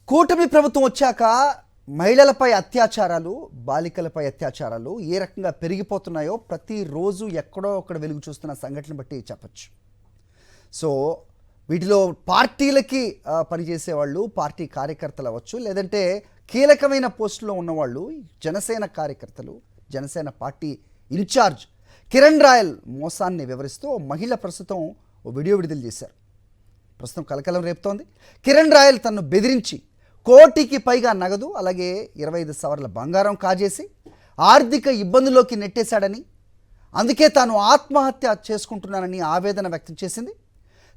కూటమి ప్రభుత్వం వచ్చాక మహిళలపై అత్యాచారాలు, బాలికలపై అత్యాచారాలు ఏ రకంగా పెరిగిపోతున్నాయో ప్రతిరోజు ఎక్కడో అక్కడ వెలుగు చూస్తున్న సంఘటన బట్టి చెప్పచ్చు. సో వీటిలో పార్టీలకి పనిచేసే వాళ్ళు, పార్టీ కార్యకర్తలు అవ్వచ్చు, లేదంటే కీలకమైన పోస్టులో ఉన్నవాళ్ళు, జనసేన కార్యకర్తలు, జనసేన పార్టీ ఇన్ఛార్జ్ కిరణ్ రాయల్ మోసాన్ని వివరిస్తూ మహిళ ప్రస్తుతం ఓ వీడియో విడుదల చేశారు. ప్రస్తుతం కలకలం రేపుతోంది. కిరణ్ రాయల్ తనను బెదిరించి కోటికి పైగా నగదు, అలాగే 25 సవర్ల బంగారం కాజేసి ఆర్థిక ఇబ్బందుల్లోకి నెట్టేశాడని, అందుకే తాను ఆత్మహత్య చేసుకుంటున్నానని ఆవేదన వ్యక్తం చేసింది.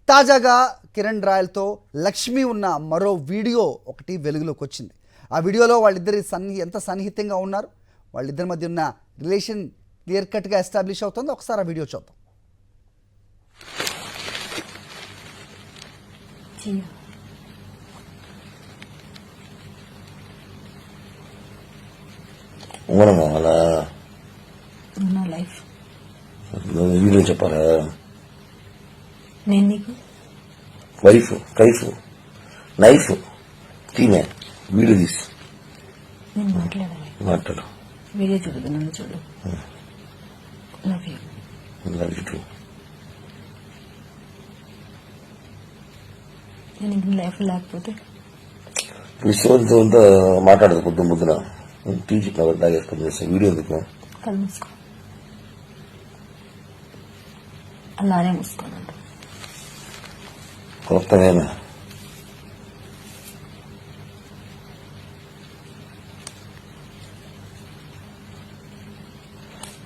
తాజాగా కిరణ్ రాయల్తో లక్ష్మి ఉన్న మరో వీడియో ఒకటి వెలుగులోకి వచ్చింది. ఆ వీడియోలో వాళ్ళిద్దరి ఎంత సన్నిహితంగా ఉన్నారు, వాళ్ళిద్దరి మధ్య ఉన్న రిలేషన్ క్లియర్ కట్గా ఎస్టాబ్లిష్ అవుతుంది. ఒకసారి ఆ వీడియో చూద్దాం. అలా లైఫ్ వీడియో చెప్పాలా? నేను నీకు వైఫ్ కైఫ్ నైఫ్ తీనే వీడియో తీసి నేను మాట్లాడాలి. మాట్లాడు. వీడియో చూడదు, నన్ను చూడు. Love you. Love you two. నేను ఇంక లైఫ్ లేకపోతే విశ్వంతో అంతా మాట్లాడదు. పొద్దున టీ చెప్పిన లాగేసుకొని చేస్తాను. వీడియో ఎందుకు? కళ్ళు మూసుకో, అలానే మూసుకోనండి. కొత్తమేనా?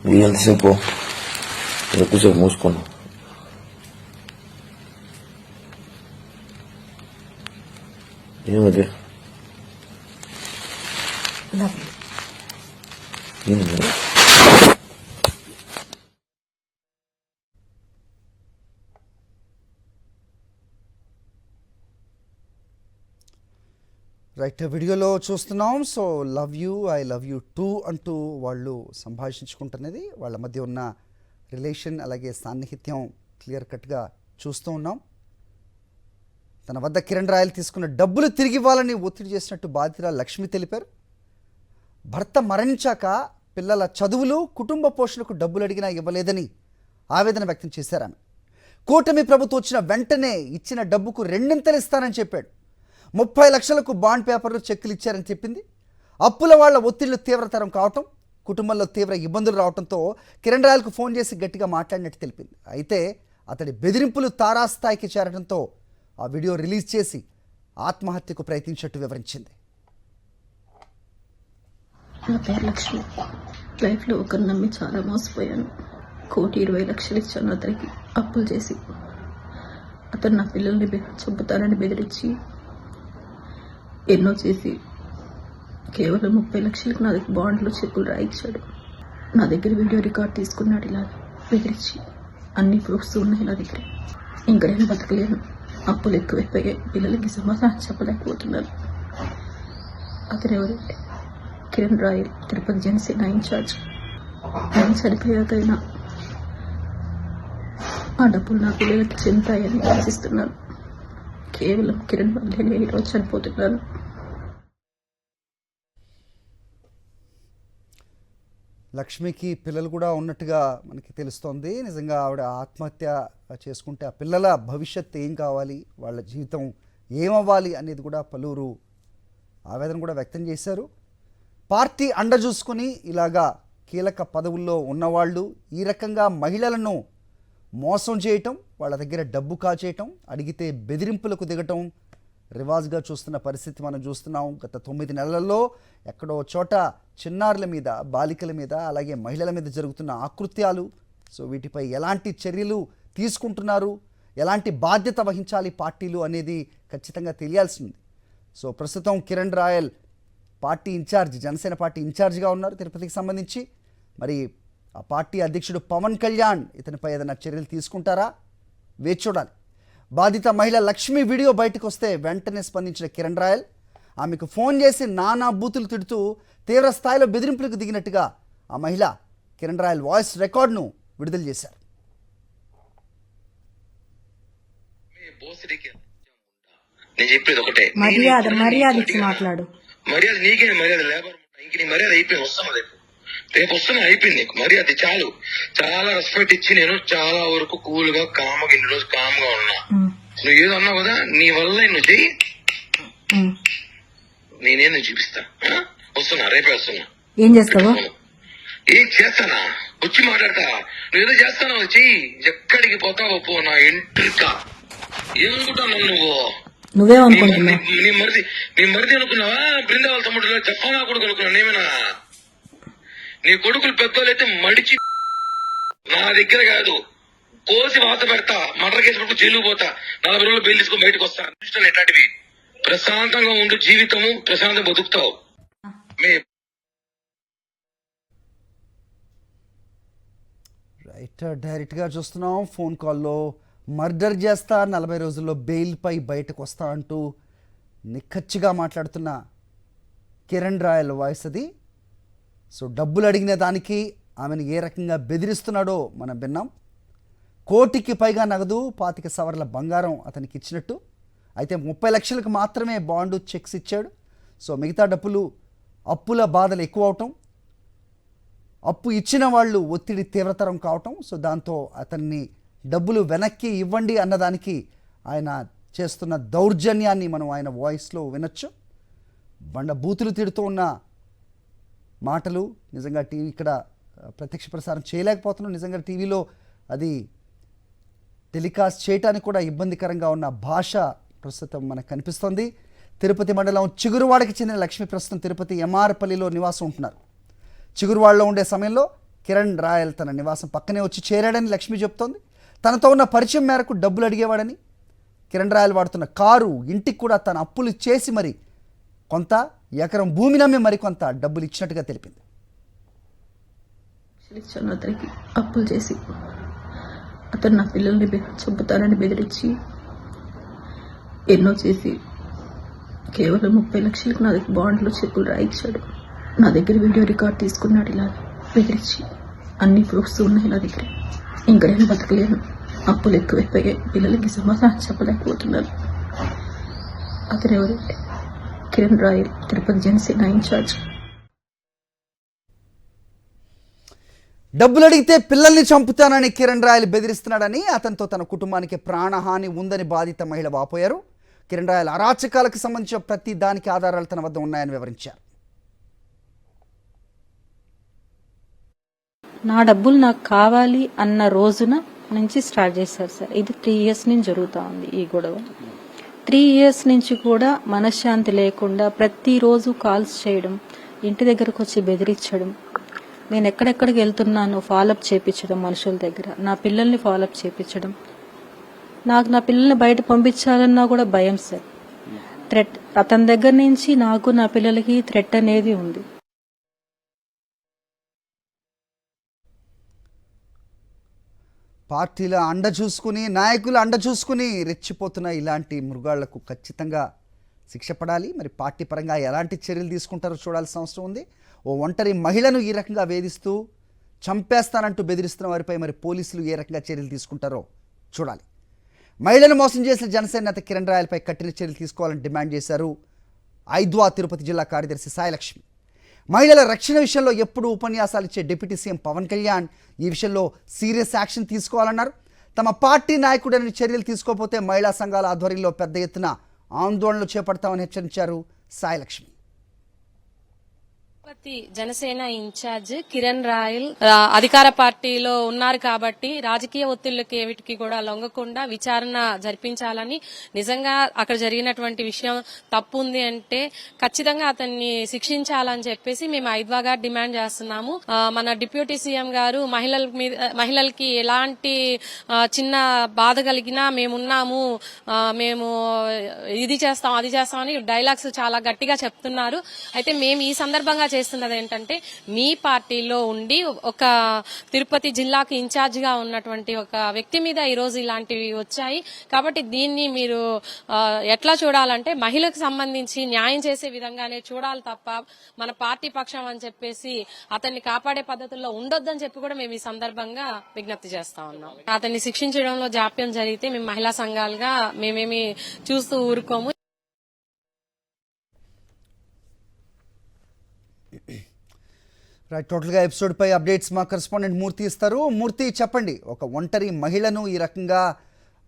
నీ ఎంతసేపు ఎక్కువసేపు మూసుకున్నా. ఏమది? Love you. ఏంది? రైట్, వీడియోలో చూస్తున్నాం. So love you, I love you two అంటూ వాళ్ళు సంభాషించుకుంటున్నది, వాళ్ళ మధ్య ఉన్న రిలేషన్ అలాగే సాన్నిహిత్యం క్లియర్ కట్గా చూస్తూ ఉన్నాం. తన వద్ద కిరణ్ రాయల్ తీసుకున్న డబ్బులు తిరిగి ఇవ్వాలని ఒత్తిడి చేసినట్టు బాధితురాలు లక్ష్మి తెలిపారు. భర్త మరణించాక పిల్లల చదువులు, కుటుంబ పోషణకు డబ్బులు అడిగినా ఇవ్వలేదని ఆవేదన వ్యక్తం చేశారు ఆమె. కూటమి ప్రభుత్వం వచ్చిన వెంటనే ఇచ్చిన డబ్బుకు రెండింతలు ఇస్తానని చెప్పాడు. 30 లక్షలకు బాండ్ పేపర్లు, చెక్కులు ఇచ్చారని చెప్పింది. అప్పుల వాళ్ల ఒత్తిళ్లు తీవ్రతరం కావటం, కుటుంబంలో తీవ్ర ఇబ్బందులు రావడంతో కిరణ్ రాయల్కు ఫోన్ చేసి గట్టిగా మాట్లాడినట్టు తెలిపింది. అయితే అతడి బెదిరింపులు తారాస్థాయికి చేరడంతో ఆ వీడియో రిలీజ్ చేసి ఆత్మహత్యకు ప్రయత్నించినట్టు వివరించింది. నా పేరు లక్ష్మి. లైఫ్లో ఒకరు నమ్మి చాలా మోసపోయాను. 1,20,00,000 ఇచ్చాను అతనికి అప్పులు చేసి. అతను నా పిల్లల్ని చంపుతానని బెదిరించి ఎన్నో చేసి కేవలం 30 లక్షలకు నా దగ్గర బాండ్లు, చెక్కులు రాయించాడు. నా దగ్గర వీడియో రికార్డ్ తీసుకున్నాడు. ఇలా బెదిరించి అన్ని ప్రూఫ్స్ ఉన్నాయి నా దగ్గర. ఇంకా నేను బతకలేను. అప్పులు ఎక్కువైపోయాయి. పిల్లలకి సమాధానం చెప్పలేకపోతున్నాను. అతను ఎవరంటే కిరణ్ రాయల్, తిరుపతి జనసేన ఇన్ఛార్జ్. నేను చనిపోయాకైనా ఆ డబ్బులు నా పిల్లలకి చెందుతాయని ఆశిస్తున్నాను. కేవలం కిరణ్ వల్లే నేను ఈరోజు చనిపోతున్నాను. లక్ష్మికి పిల్లలు కూడా ఉన్నట్టుగా మనకి తెలుస్తోంది. నిజంగా ఆవిడ ఆత్మహత్య చేసుకుంటే ఆ పిల్లల భవిష్యత్తు ఏం కావాలి, వాళ్ళ జీవితం ఏమవ్వాలి అనేది కూడా పలువురు ఆవేదన కూడా వ్యక్తం చేశారు. పార్టీ అండ చూసుకొని ఇలాగా కీలక పదవుల్లో ఉన్నవాళ్ళు ఈ రకంగా మహిళలను మోసం చేయటం, వాళ్ళ దగ్గర డబ్బు కాచేయటం, అడిగితే బెదిరింపులకు దిగటం రివాజ్గా చూస్తున్న పరిస్థితి మనం చూస్తున్నాం. గత 9 నెలల్లో ఎక్కడో చోట చిన్నారుల మీద, బాలికల మీద, అలాగే మహిళల మీద జరుగుతున్న ఆకృత్యాలు, సో వీటిపై ఎలాంటి చర్యలు తీసుకుంటున్నారు, ఎలాంటి బాధ్యత వహించాలి పార్టీలు అనేది ఖచ్చితంగా తెలియాల్సింది. సో ప్రస్తుతం Kiran Royal party incharge, Janasena party ఇన్ఛార్జ్గా ఉన్నారు తిరుపతికి సంబంధించి. మరి ఆ పార్టీ అధ్యక్షుడు పవన్ కళ్యాణ్ ఇతనిపై ఏదైనా చర్యలు తీసుకుంటారా, వేచి చూడాలి. బాధిత మహిళ లక్ష్మి వీడియో బయటకు వస్తే వెంటనే స్పందించిన కిరణ్ రాయల్ ఆమెకు ఫోన్ చేసి నానా బూతులు తిడుతూ తీవ్ర స్థాయిలో బెదిరింపులకు దిగినట్టుగా ఆ మహిళ కిరణ్ రాయల్ వాయిస్ రికార్డును విడుదల చేశారు. నేను చెప్పేది ఒకటే, మర్యాద ఇచ్చి మాట్లాడు. మర్యాద నీకే, మర్యాద లేబర్ ఇంక నీ మర్యాద అయిపోయింది. వస్తాను రేపు వస్తున్నా, అయిపోయింది నీకు మర్యాద చాలు. చాలా రెస్పెక్ట్ ఇచ్చి నేను చాలా వరకు కూల్ గా కామ్గా ఇన్ని రోజు కామ్గా ఉన్నా. నువ్వు ఏదో అన్నావు కదా, నీ వల్ల నువ్వు చెయ్యి, నేనేం చూపిస్తా. వస్తున్నా, రేపే వస్తున్నా. ఏం చేస్తావు? ఏం చేస్తానా, వచ్చి మాట్లాడతా. నువ్వు ఏదో చేస్తానో చెయ్యి, ఎక్కడికి పోతావో పో. నా ఎంట్రిక ఏమనుకుంటున్నావు నువ్వు? నువ్వేమనుకుంటున్నావు? నీ మరిది అనుకున్నావా? బృందావళ తమ్ముడు చెప్పనా కొడుకు అనుకున్నావు? నేమేనా? నీ కొడుకులు పెద్దోళ్ళైతే మడిచి నా దగ్గర కాదు, కోసి వాత పెడతా. మర్డర్ కేసు పట్టు జైలు పోతా, 40 రోజులు బెయిల్ తీసుకొని బయటకు వస్తా. ఎట్లాంటివి ప్రశాంతంగా ఉండు, జీవితము ప్రశాంతంగా బతుకుతావు. రైట్, డైరెక్ట్గా చూస్తున్నాం. ఫోన్ కాల్లో మర్డర్ చేస్తా, 40 రోజుల్లో బెయిల్పై బయటకు వస్తా అంటూ నిక్కచ్చిగా మాట్లాడుతున్న కిరణ్ రాయల్ వాయిస్ అది. సో డబ్బులు అడిగిన దానికి ఆమెను ఏ రకంగా బెదిరిస్తున్నాడో మనం విన్నాం. 1 కోటికి పైగా నగదు, 25 సవర్ల బంగారం అతనికి ఇచ్చినట్టు. అయితే 30 లక్షలకు మాత్రమే బాండు, చెక్స్ ఇచ్చాడు. సో మిగతా డబ్బులు అప్పుల బాధలు ఎక్కువ అవటం, అప్పు ఇచ్చిన వాళ్ళు ఒత్తిడి తీవ్రతరం కావటం. సో దాంతో అతన్ని డబ్బులు వెనక్కి ఇవ్వండి అన్నదానికి ఆయన చేస్తున్న దౌర్జన్యాన్ని మనం ఆయన వాయిస్లో వినొచ్చు. బూతులు తిడుతూ ఉన్న మాటలు నిజంగా టీవీ ఇక్కడ ప్రత్యక్ష ప్రసారం చేయలేకపోతున్నాం. నిజంగా టీవీలో అది టెలికాస్ట్ చేయడానికి కూడా ఇబ్బందికరంగా ఉన్న భాష ప్రస్తుతం మనకు కనిపిస్తోంది. తిరుపతి మండలం చిగురువాడకి చెందిన లక్ష్మి ప్రస్తుతం తిరుపతి ఎంఆర్పల్లిలో నివాసం ఉంటున్నారు. చిగురువాడలో ఉండే సమయంలో కిరణ్ రాయల్ తన నివాసం పక్కనే వచ్చి చేరాడని లక్ష్మి చెప్తోంది. తనతో ఉన్న పరిచయం మేరకు డబ్బులు అడిగేవాడని, కిరణ్ రాయల్ వాడుతున్న కారు, ఇంటికి కూడా తన అప్పులు చేసి మరి కొంత, ఎకరం భూమి నమ్మి మరికొంత డబ్బులు ఇచ్చినట్టుగా తెలిపింది. అతనికి అప్పులు చేసి అతను నా పిల్లల్ని చంపుతానని బెదిరించి ఎన్నో చేసి కేవలం 30 లక్షలకు నా దగ్గర బాండ్లు, చెక్కులు రాయించాడు. నా దగ్గర వీడియో రికార్డ్ తీసుకున్నాడు. ఇలా బెదిరించి అన్ని ప్రూఫ్స్ ఉన్నాయి నా దగ్గర. ఇంకా నేను బతకలేను, అప్పులు ఎక్కువైపోయాయి, పిల్లలకి సమాధానం చెప్పలేకపోతున్నాను. అతను ఎవరంటే కిరణ్ రాయల్, తిరుపతి జనసేన ఇన్ఛార్జ్. డబ్బులు అడిగితే పిల్లల్ని చంపుతానని కిరణ్ రాయల్ బెదిరిస్తున్నాడని, అతనితో తన కుటుంబానికి ప్రాణహాని ఉందని బాధిత మహిళ వాపోయారు. కిరణ్ రాయల్ అరాచకాలకు సంబంధించిన ప్రతి దానికి ఆధారాలు తన వద్ద ఉన్నాయని వివరించారు. నా డబ్బులు నాకు కావాలి అన్న రోజున నుంచి స్టార్ట్ చేశారు సార్. ఇది 3 years నుంచి జరుగుతూ ఉంది ఈ గొడవ. 3 years నుంచి కూడా మనశ్శాంతి లేకుండా ప్రతిరోజు కాల్స్ చేయడం, ఇంటి దగ్గరకు వచ్చి బెదిరించడం, నేను ఎక్కడెక్కడికి వెళ్తున్నానో ఫాలోఅప్ చేయించడం, మనుషుల దగ్గర నా పిల్లల్ని ఫాలోఅప్ చేయించడం. నాకు నా పిల్లల్ని బయట పంపించాలన్నా కూడా భయం సార్. థ్రెట్ అతని దగ్గర నుంచి నాకు నా పిల్లలకి థ్రెట్ అనేది ఉంది. పార్టీల అండ చూసుకుని, నాయకుల అండ చూసుకుని రెచ్చిపోతున్న ఇలాంటి మృగాళ్లకు ఖచ్చితంగా శిక్ష పడాలి. మరి పార్టీ పరంగా ఎలాంటి చర్యలు తీసుకుంటారో చూడాల్సిన అవసరం ఉంది. ఓ ఒంటరి మహిళను ఈ రకంగా వేధిస్తూ చంపేస్తానంటూ బెదిరిస్తున్న వారిపై మరి పోలీసులు ఏ రకంగా చర్యలు తీసుకుంటారో చూడాలి. మహిళను మోసం చేసిన జనసేన నేత కిరణ్ రాయల్పై కఠిన చర్యలు తీసుకోవాలని డిమాండ్ చేశారు ఐద్వా తిరుపతి జిల్లా కార్యదర్శి సాయిలక్ష్మి. మహిళల రక్షణ విషయంలో ఎప్పుడూ ఉపన్యాసాలు ఇచ్చే డిప్యూటీ సీఎం పవన్ కళ్యాణ్ ఈ విషయంలో సీరియస్ యాక్షన్ తీసుకోవాలన్నారు. తమ పార్టీ నాయకుడని చర్యలు తీసుకోకపోతే మహిళా సంఘాల ఆధ్వర్యంలో పెద్ద ఎత్తున ఆందోళనలు చేపడతామని హెచ్చరించారు సాయిలక్ష్మి. తిరుపతి జనసేన ఇన్ఛార్జ్ కిరణ్ రాయల్ అధికార పార్టీలో ఉన్నారు కాబట్టి రాజకీయ ఒత్తిళ్లకి ఏవిటికి కూడా లొంగకుండా విచారణ జరిపించాలని, నిజంగా అక్కడ జరిగినటువంటి విషయం తప్పు ఉంది అంటే ఖచ్చితంగా అతన్ని శిక్షించాలని చెప్పేసి మేము ఐద్వాగా డిమాండ్ చేస్తున్నాము. మన డిప్యూటీ సీఎం గారు మహిళలకి ఎలాంటి చిన్న బాధ కలిగినా మేమున్నాము, మేము ఇది చేస్తాం అది చేస్తాం అని డైలాగ్స్ చాలా గట్టిగా చెప్తున్నారు. అయితే మేము ఈ సందర్భంగా చేస్తున్నది ఏంటంటే, మీ పార్టీలో ఉండి ఒక తిరుపతి జిల్లాకు ఇన్ఛార్జ్ గా ఉన్నటువంటి ఒక వ్యక్తి మీద ఈ రోజు ఇలాంటివి వచ్చాయి. కాబట్టి దీన్ని మీరు ఎట్లా చూడాలంటే మహిళకు సంబంధించి న్యాయం చేసే విధంగానే చూడాలి తప్ప మన పార్టీ పక్షం అని చెప్పేసి అతన్ని కాపాడే పద్ధతుల్లో ఉండొద్దని చెప్పి కూడా మేము ఈ సందర్భంగా విజ్ఞప్తి చేస్తా ఉన్నాం. అతన్ని శిక్షించడంలో జాప్యం జరిగితే మేము మహిళా సంఘాలుగా మేమేమి చూస్తూ ఊరుకోము. రైట్, టోటల్గా ఎపిసోడ్పై అప్డేట్స్ మా కరెస్పాండెంట్ మూర్తి ఇస్తారు. మూర్తి, చెప్పండి, ఒక ఒంటరి మహిళను ఈ రకంగా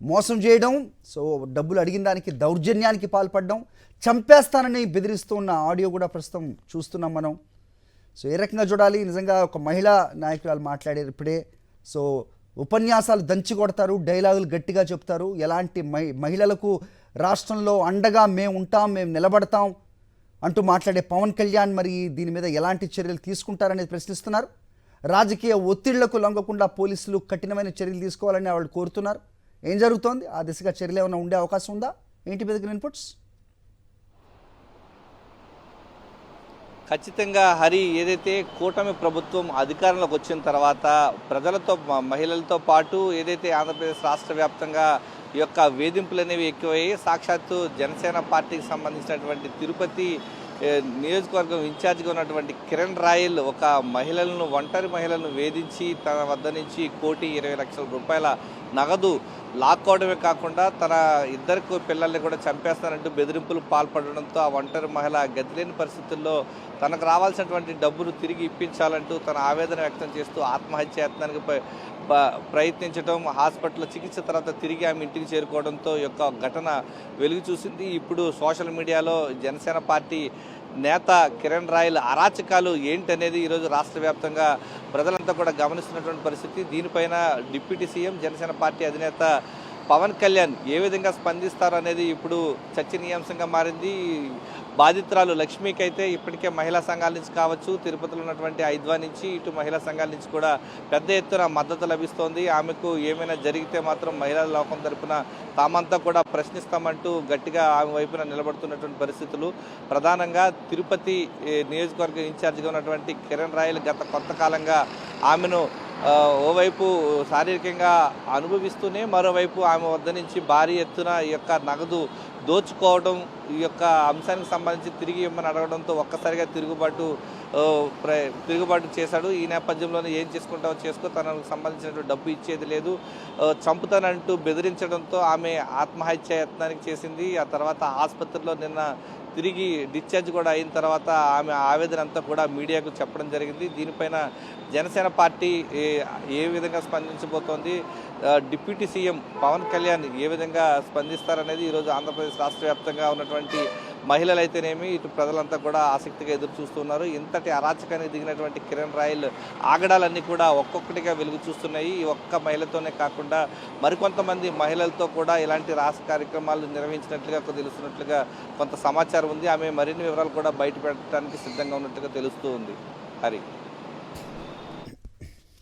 మోసం చేయడం, సో డబ్బులు అడిగిన దానికి దౌర్జన్యానికి పాల్పడడం, చంపేస్తానని బెదిరిస్తూ ఉన్న ఆడియో కూడా ప్రస్తుతం చూస్తున్నాం మనం. సో ఏ రకంగా చూడాలి? నిజంగా ఒక మహిళా నాయకురాలు మాట్లాడారు ఇప్పుడే. సో ఉపన్యాసాలు దంచి కొడతారు, డైలాగులు గట్టిగా చెప్తారు, ఎలాంటి మహిళలకు రాష్ట్రంలో అండగా మేము ఉంటాం, మేము నిలబడతాం అంటూ మాట్లాడే పవన్ కళ్యాణ్ మరి దీని మీద ఎలాంటి చర్యలు తీసుకుంటారనేది ప్రశ్నిస్తున్నారు. రాజకీయ ఒత్తిళ్లకు లొంగకుండా పోలీసులు కఠినమైన చర్యలు తీసుకోవాలని వాళ్ళు కోరుతున్నారు. ఏం జరుగుతోంది? ఆ దిశగా చర్యలు ఏమైనా ఉండే అవకాశం ఉందా? ఏంటి మీద ఇన్పుట్స్? ఖచ్చితంగా హరి, ఏదైతే కూటమి ప్రభుత్వం అధికారంలోకి వచ్చిన తర్వాత ప్రజలతో మహిళలతో పాటు ఏదైతే ఆంధ్రప్రదేశ్ రాష్ట్ర వ్యాప్తంగా ఈ యొక్క వేధింపులు అనేవి ఎక్కువయ్యాయి. సాక్షాత్తు జనసేన పార్టీకి సంబంధించినటువంటి తిరుపతి నియోజకవర్గం ఇన్ఛార్జిగా ఉన్నటువంటి కిరణ్ రాయల్ ఒక ఒంటరి మహిళలను వేధించి తన వద్ద నుంచి 1,20,00,000 రూపాయల నగదు లాక్కోవడమే కాకుండా తన ఇద్దరు పిల్లల్ని కూడా చంపేస్తానంటూ బెదిరింపులు పాల్పడడంతో ఆ ఒంటరి మహిళ గతిలేని పరిస్థితుల్లో తనకు రావాల్సినటువంటి డబ్బును తిరిగి ఇప్పించాలంటూ తన ఆవేదన వ్యక్తం చేస్తూ ఆత్మహత్య యత్నానికి ప్రయత్నించడం, హాస్పిటల్లో చికిత్స తర్వాత తిరిగి ఆమె ఇంటికి చేరుకోవడంతో ఈ యొక్క ఘటన వెలుగు చూసింది. ఇప్పుడు సోషల్ మీడియాలో జనసేన పార్టీ నేత కిరణ్ రాయల్ అరాచకాలు ఏంటనేది ఈరోజు రాష్ట్ర వ్యాప్తంగా ప్రజలంతా కూడా గమనిస్తున్నటువంటి పరిస్థితి. దీనిపైన డిప్యూటీ సీఎం జనసేన పార్టీ అధినేత పవన్ కళ్యాణ్ ఏ విధంగా స్పందిస్తారు అనేది ఇప్పుడు చర్చనీయాంశంగా మారింది. బాధితురాలు లక్ష్మికి అయితే ఇప్పటికే మహిళా సంఘాల నుంచి కావచ్చు, తిరుపతిలో ఉన్నటువంటి ఐద్వా నుంచి ఇటు మహిళా సంఘాల నుంచి కూడా పెద్ద ఎత్తున మద్దతు లభిస్తోంది. ఆమెకు ఏమైనా జరిగితే మాత్రం మహిళా లోకం తరపున తామంతా కూడా ప్రశ్నిస్తామంటూ గట్టిగా ఆమె వైపున నిలబడుతున్నటువంటి పరిస్థితులు. ప్రధానంగా తిరుపతి నియోజకవర్గ ఇన్ఛార్జిగా ఉన్నటువంటి కిరణ్ రాయల్ గత కొంతకాలంగా ఆమెను ఓవైపు శారీరకంగా అనుభవిస్తూనే మరోవైపు ఆమె వద్ద నుంచి భారీ ఎత్తున ఈ యొక్క నగదు దోచుకోవడం, ఈ యొక్క అంశానికి సంబంధించి తిరిగి ఇమ్మని అడగడంతో ఒక్కసారిగా తిరుగుబాటు చేశాడు. ఈ నేపథ్యంలోనే ఏం చేసుకుంటావో చేసుకో, తనకు సంబంధించినటువంటి డబ్బు ఇచ్చేది లేదు, చంపుతానంటూ బెదిరించడంతో ఆమె ఆత్మహత్య యత్నానికి చేసింది. ఆ తర్వాత ఆసుపత్రిలో నిన్న తిరిగి డిశ్చార్జ్ కూడా అయిన తర్వాత ఆమె ఆవేదన అంతా కూడా మీడియాకు చెప్పడం జరిగింది. దీనిపైన జనసేన పార్టీ ఏ విధంగా స్పందించబోతోంది, డిప్యూటీ సీఎం పవన్ కళ్యాణ్ ఏ విధంగా స్పందిస్తారనేది ఈరోజు ఆంధ్రప్రదేశ్ రాష్ట్ర వ్యాప్తంగా ఉన్నటువంటి మహిళలైతేనేమి ఇటు ప్రజలంతా కూడా ఆసక్తిగా ఎదురు చూస్తున్నారు. ఇంతటి అరాచకానికి దిగినటువంటి కిరణ్ రాయల్ ఆగడాలన్నీ కూడా ఒక్కొక్కటిగా వెలుగు చూస్తున్నాయి. ఈ ఒక్క మహిళతోనే కాకుండా మరికొంతమంది మహిళలతో కూడా ఇలాంటి రాష్ట్ర కార్యక్రమాలు నిర్వహించినట్లుగా తెలుస్తున్నట్లుగా కొంత సమాచారం ఉంది. ఆమె మరిన్ని వివరాలు కూడా బయట పెట్టడానికి సిద్ధంగా ఉన్నట్లుగా తెలుస్తూ ఉంది. హరి.